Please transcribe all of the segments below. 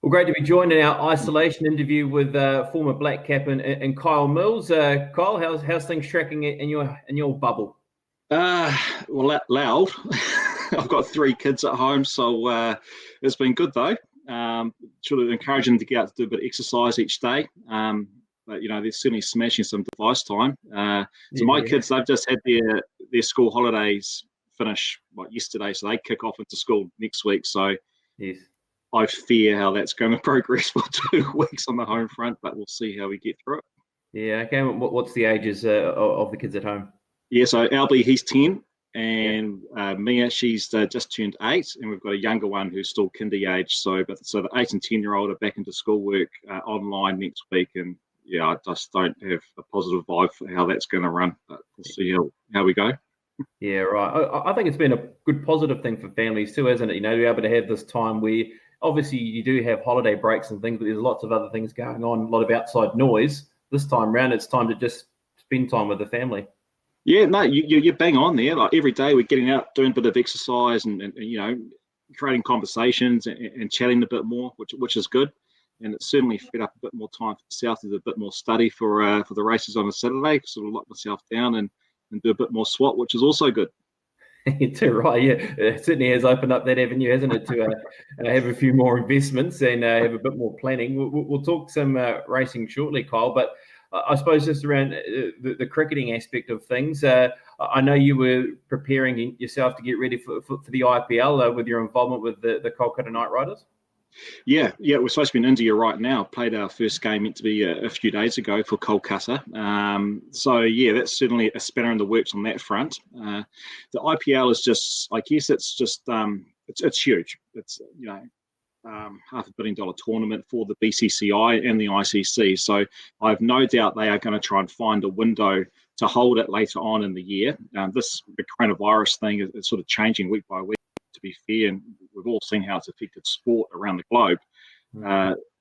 Well, great to be joined in our isolation interview with former Black Cap and Kyle Mills. Kyle, how's things tracking in your bubble? Loud. I've got three kids at home, so it's been good though. Sort of encouraging them to get out to do a bit of exercise each day. But they're certainly smashing some device time. My kids, they've just had their school holidays finish yesterday, so they kick off into school next week. So yes. I fear how that's going to progress for 2 weeks on the home front, but we'll see how we get through it. Yeah. Okay. What's the ages of the kids at home? Yeah. So Albie, he's 10. And Mia, she's just turned 8, and we've got a younger one who's still kinder age. So the 8 and 10-year-old are back into schoolwork online next week, and I just don't have a positive vibe for how that's going to run. But we'll see how we go. Yeah, right. I think it's been a good positive thing for families too, hasn't it? To be able to have this time where obviously you do have holiday breaks and things, but there's lots of other things going on, a lot of outside noise. This time around, it's time to just spend time with the family. Yeah, no, you're bang on there. Like every day we're getting out, doing a bit of exercise and creating conversations and chatting a bit more, which is good. And it's certainly fed up a bit more time for the South. There's a bit more study for the races on a Saturday, sort of lock myself down and do a bit more SWAT, which is also good. You're too right. Yeah, it certainly has opened up that avenue, hasn't it, to have a few more investments and have a bit more planning. We'll talk some racing shortly, Kyle, but I suppose just around the cricketing aspect of things. I know you were preparing yourself to get ready for the IPL with your involvement with the Kolkata Knight Riders. Yeah, we're supposed to be in India right now. Played our first game meant to be a few days ago for Kolkata. That's certainly a spanner in the works on that front. The IPL is just, I guess, it's just it's huge. It's $500 million tournament for the BCCI and the ICC. So I have no doubt they are going to try and find a window to hold it later on in the year. The coronavirus thing is sort of changing week by week, to be fair, and we've all seen how it's affected sport around the globe.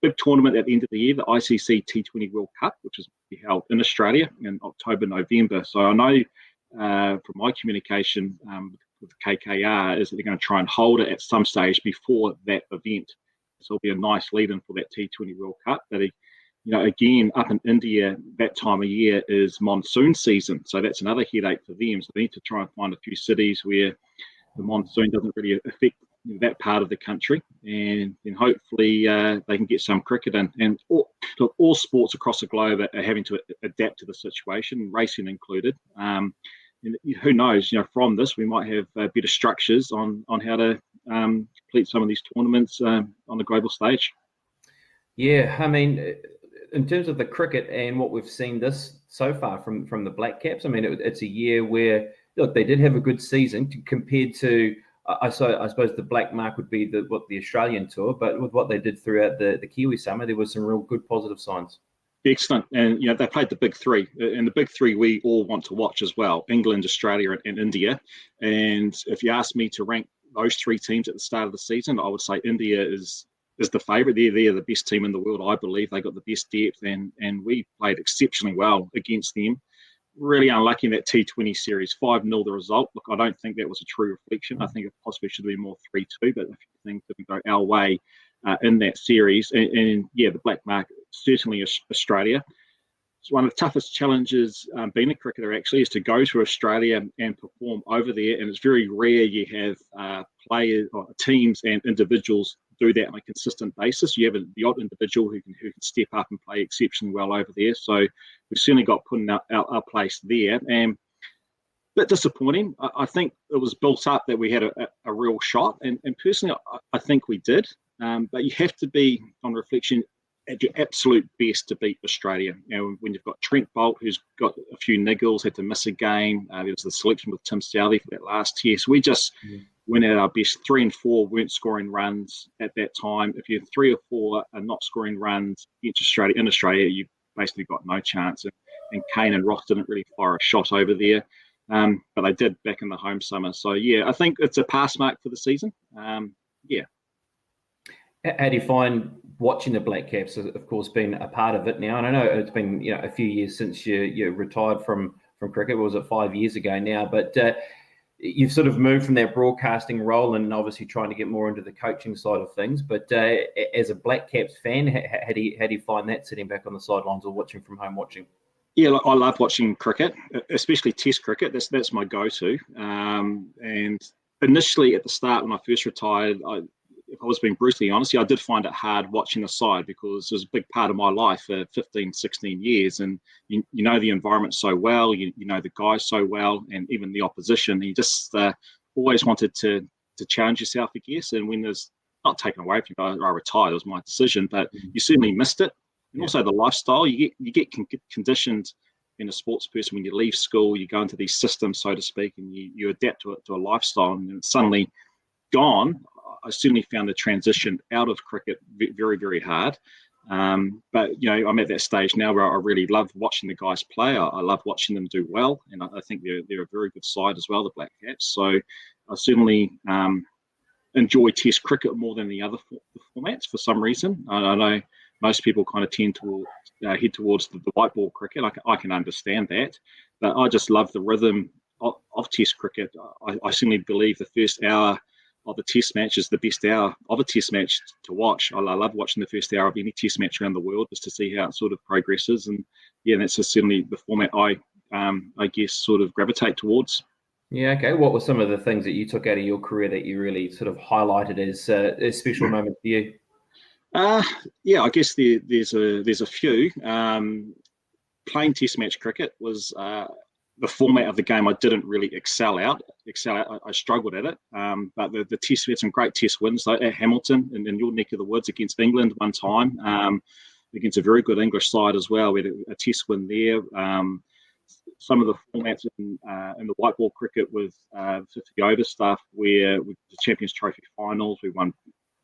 Big tournament at the end of the year, the ICC T20 World Cup, which is held in Australia in October, November. So I know from my communication with KKR is that they're going to try and hold it at some stage before that event. So it'll be a nice lead-in for that T20 World Cup. That again, up in India, that time of year is monsoon season. So that's another headache for them. So they need to try and find a few cities where the monsoon doesn't really affect that part of the country, and then hopefully they can get some cricket in. And all sports across the globe are having to adapt to the situation, racing included. And who knows? From this we might have better structures on how to complete some of these tournaments on the global stage. Yeah, I mean, in terms of the cricket and what we've seen this so far from the Black Caps, I mean, it's a year where look, they did have a good season compared to. I suppose the black mark would be the Australian tour, but with what they did throughout the Kiwi summer, there was some real good positive signs. Excellent. And, they played the big three. And the big three we all want to watch as well, England, Australia, and India. And if you ask me to rank those three teams at the start of the season, I would say India is the favourite. They're the best team in the world, I believe. They got the best depth, and we played exceptionally well against them. Really unlucky in that T20 series, 5-0 the result. Look, I don't think that was a true reflection. I think it possibly should have been more 3-2, but a few things didn't go our way in that series. And the black mark, certainly Australia. It's one of the toughest challenges being a cricketer, actually, is to go to Australia and perform over there. And it's very rare you have players or teams and individuals do that on a consistent basis. You have the odd individual who can step up and play exceptionally well over there. So we've certainly got put in our place there. And a bit disappointing. I think it was built up that we had a real shot. And personally, I think we did. But you have to be, on reflection, at your absolute best to beat Australia. When you've got Trent Boult, who's got a few niggles, had to miss a game. There was the selection with Tim Southee for that last test. We just went at our best. 3 and 4 weren't scoring runs at that time. If you're 3 or 4 are not scoring runs against Australia, in Australia, you've basically got no chance. And Kane and Ross didn't really fire a shot over there. But they did back in the home summer. So, I think it's a pass mark for the season. How do you find watching the Black Caps? Of course, been a part of it now, and I know it's been a few years since you retired from cricket. Was it 5 years ago now? But you've sort of moved from that broadcasting role and obviously trying to get more into the coaching side of things. But as a Black Caps fan, how do you find that sitting back on the sidelines or watching from home watching? Yeah, look, I love watching cricket, especially Test cricket. That's my go-to. And initially, at the start, when I first retired, if I was being brutally honest, I did find it hard watching the side because it was a big part of my life for 15, 16 years. And you know the environment so well, you know the guys so well, and even the opposition. You just always wanted to challenge yourself, I guess. And when there's not taken away from you, I retired, it was my decision, but you certainly missed it. And also the lifestyle, you get conditioned in a sports person when you leave school, you go into these systems, so to speak, and you adapt to a lifestyle, and it's suddenly gone. I certainly found the transition out of cricket very, very hard. But I'm at that stage now where I really love watching the guys play. I love watching them do well, and I think they're a very good side as well, the Black Caps. So I certainly enjoy Test cricket more than the other formats for some reason. I know most people kind of tend to head towards the white ball cricket. I can understand that, but I just love the rhythm of Test cricket. I certainly believe the first hour of the Test match is the best hour of a Test match to watch. I love watching the first hour of any Test match around the world just to see how it sort of progresses. And yeah, that's certainly the format I guess sort of gravitate towards. Yeah, okay. What were some of the things that you took out of your career that you really sort of highlighted as special moments for you? Yeah, I guess there's a few. Playing Test match cricket was the format of the game I didn't really excel at. I struggled at it. But the Test, we had some great Test wins though, at Hamilton in your neck of the woods against England one time, against a very good English side as well. We had a Test win there. Some of the formats in the white ball cricket with 50 over stuff, where with the Champions Trophy finals, we won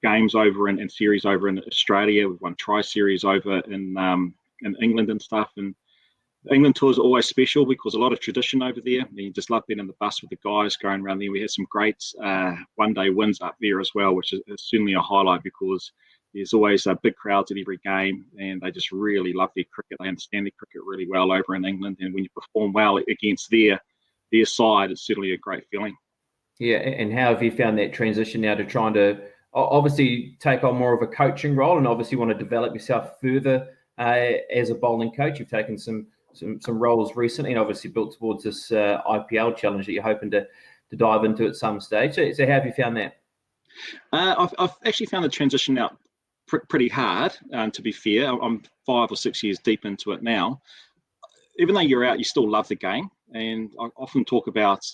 games over and series over in Australia. We've won tri-series over in England and stuff. And the England tour is always special because a lot of tradition over there. And you just love being in the bus with the guys going around there. We had some great one-day wins up there as well, which is certainly a highlight because there's always big crowds at every game, and they just really love their cricket. They understand their cricket really well over in England, and when you perform well against their side, it's certainly a great feeling. Yeah, and how have you found that transition now to trying to obviously take on more of a coaching role, and obviously want to develop yourself further as a bowling coach? You've taken some roles recently, and obviously built towards this IPL challenge that you're hoping to dive into at some stage. So how have you found that? I've actually found the transition out pretty hard, to be fair. I'm 5 or 6 years deep into it now. Even though you're out, you still love the game. And I often talk about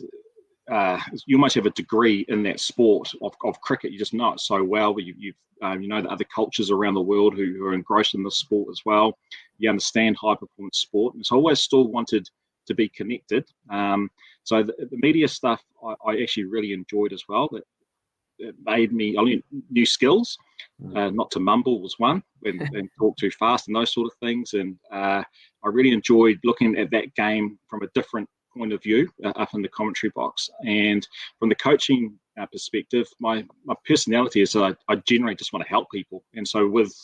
you almost have a degree in that sport of cricket. You just know it so well. You know the other cultures around the world who are engrossed in the sport as well. You understand high performance sport. And so I always still wanted to be connected. So the media stuff I actually really enjoyed as well. It made me, I learned new skills, not to mumble was one, and talk too fast and those sort of things. And I really enjoyed looking at that game from a different point of view up in the commentary box. And from the coaching perspective, my personality is that I generally just want to help people. And so with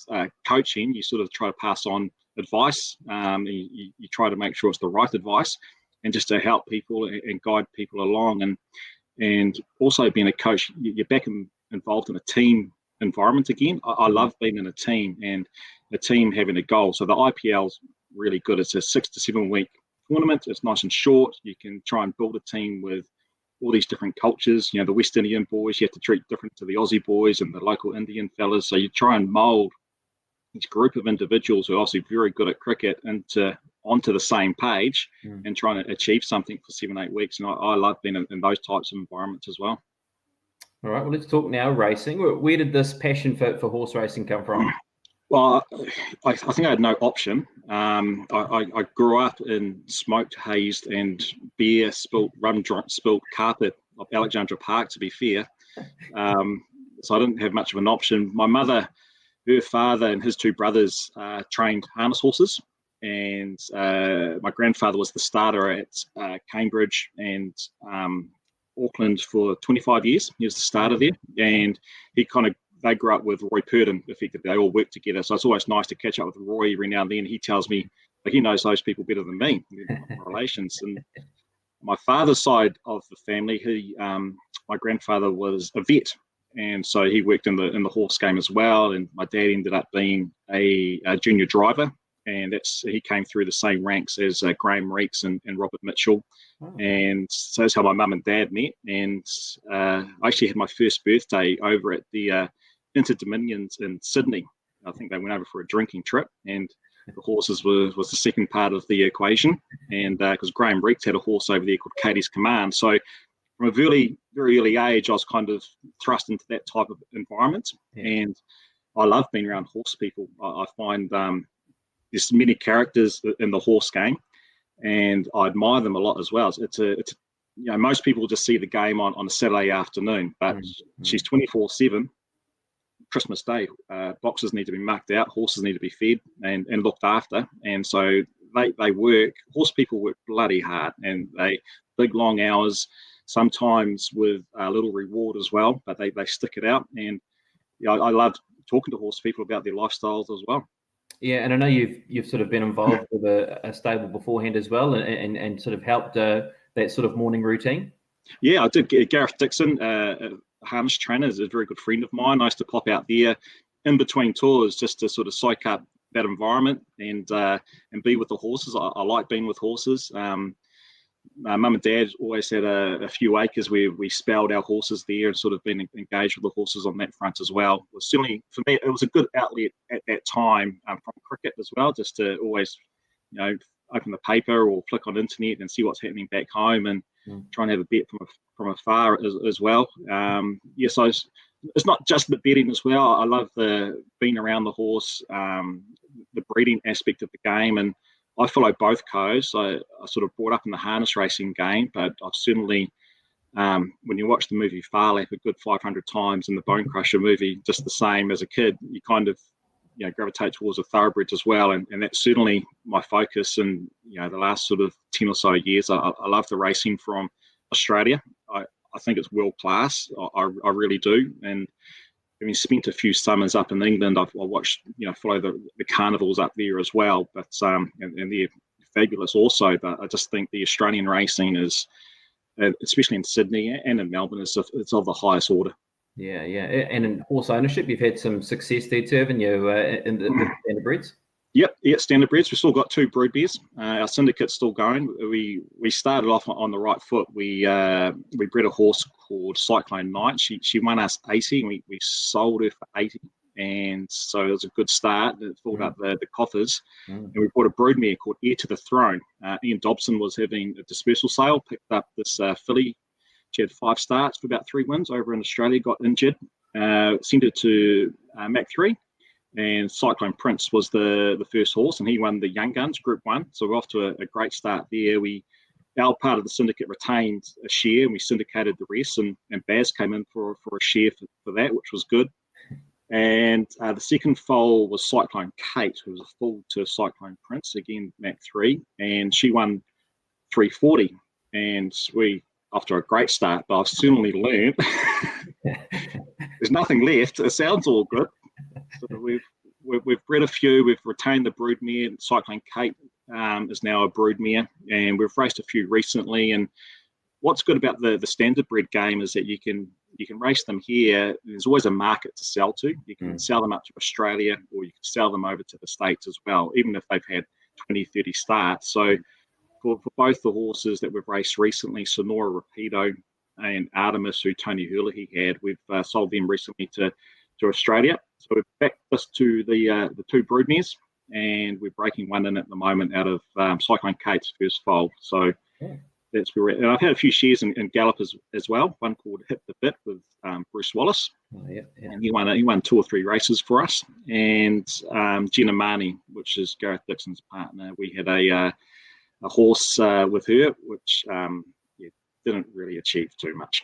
coaching, you sort of try to pass on advice, and you try to make sure it's the right advice, and just to help people and guide people along. And also being a coach, you're back involved in a team environment again. I love being in a team and a team having a goal. So the IPL is really good. It's a 6 to 7 week tournament. It's nice and short. You can try and build a team with all these different cultures. The West Indian boys, you have to treat different to the Aussie boys and the local Indian fellas. So you try and mould each group of individuals who are obviously very good at cricket onto the same page and trying to achieve something for 7-8 weeks. And I love being in those types of environments as well. All right, well, let's talk now racing. Where did this passion for horse racing come from? Well, I think I had no option. I grew up in smoked, hazed, and beer spilt, spilt carpet of Alexandra Park, to be fair. So I didn't have much of an option. My mother, her father and his 2 brothers trained harness horses. And my grandfather was the starter at Cambridge and Auckland for 25 years. He was the starter there. And they grew up with Roy Purdon, effectively. They all worked together. So it's always nice to catch up with Roy every now and then. He tells me, he knows those people better than me, relations. And my father's side of the family, my grandfather was a vet, and so he worked in the horse game as well. And my dad ended up being a junior driver, and he came through the same ranks as Graham Reeks and Robert Mitchell. Oh. And so that's how my mum and dad met. And I actually had my first birthday over at the Inter-Dominions in Sydney. I think they went over for a drinking trip, and the horses was the second part of the equation. And because Graham Reeks had a horse over there called Katie's Command. So from a very, very early age, I was kind of thrust into that type of environment. Yeah. And I love being around horse people. I find there's many characters in the horse game, and I admire them a lot as well. It's most people just see the game on a Saturday afternoon, but she's 24/7. Christmas Day, boxes need to be mucked out, horses need to be fed and looked after, and so they work. Horse people work bloody hard, and they big long hours, sometimes with a little reward as well, but they stick it out. And I love talking to horse people about their lifestyles as well. Yeah, and I know you've sort of been involved with a stable beforehand as well, and sort of helped that sort of morning routine. Yeah, I did. Gareth Dixon, harness trainer, is a very good friend of mine. I used to pop out there in between tours just to sort of soak up that environment and be with the horses. I like being with horses. My mum and dad always had a few acres where we spelled our horses there and sort of been engaged with the horses on that front as well. Well, certainly for me, it was a good outlet at that time from cricket as well, just to always, open the paper or flick on internet and see what's happening back home and try and have a bet from afar as well. So it's not just the betting as well. I love being around the horse, the breeding aspect of the game, and I follow both codes. I sort of brought up in the harness racing game, but I've certainly, when you watch the movie Phar Lap a good 500 times and the Bone Crusher movie just the same as a kid, you kind of gravitate towards the thoroughbreds as well, and that's certainly my focus. And the last sort of 10 or so years, I love the racing from Australia. I think it's world class. I really do. And having spent a few summers up in England, I've watched, follow the carnivals up there as well. But and they're fabulous also. But I just think the Australian racing is, especially in Sydney and in Melbourne, it's of the highest order. Yeah. And in horse ownership, you've had some success there too, haven't you, in the standardbreds? Yep, standardbreds. We've still got 2 broodmares. Our syndicate's still going. We started off on the right foot. We bred a horse called Cyclone Knight. She won us 80, and we sold her for 80. And so it was a good start. It filled up the coffers. And we bought a broodmare called Heir to the Throne. Ian Dobson was having a dispersal sale, picked up this filly. She had 5 starts for about 3 wins over in Australia, got injured, sent it to Mac 3. And Cyclone Prince was the first horse, and he won the Young Guns Group 1. So we're off to a great start there. Our part of the syndicate retained a share, and we syndicated the rest, and Baz came in for a share for that, which was good. And the second foal was Cyclone Kate, who was a foal to Cyclone Prince, again, Mac 3, and she won 340. And we, after a great start, but I've certainly learned there's nothing left. It sounds all good. So we've bred a few. We've retained the broodmare. Cyclone Kate is now a broodmare, and we've raced a few recently. And what's good about the standardbred game is that you can race them here. There's always a market to sell to. You can sell them up to Australia, or you can sell them over to the States as well, even if they've had 20, 30 starts. So for both the horses that we've raced recently, Sonora Rapido and Artemis, who Tony Herlihy had, we've sold them recently to Australia. So we've backed this to the 2 broodmares, and we're breaking one in at the moment out of Cyclone Kate's first foal. So that's where we're at. And I've had a few shares in Gallop as well. One called Hit the Bit with Bruce Wallace. And he won 2 or 3 races for us. And Jenna Marnie, which is Gareth Dixon's partner, we had a horse with her, which didn't really achieve too much.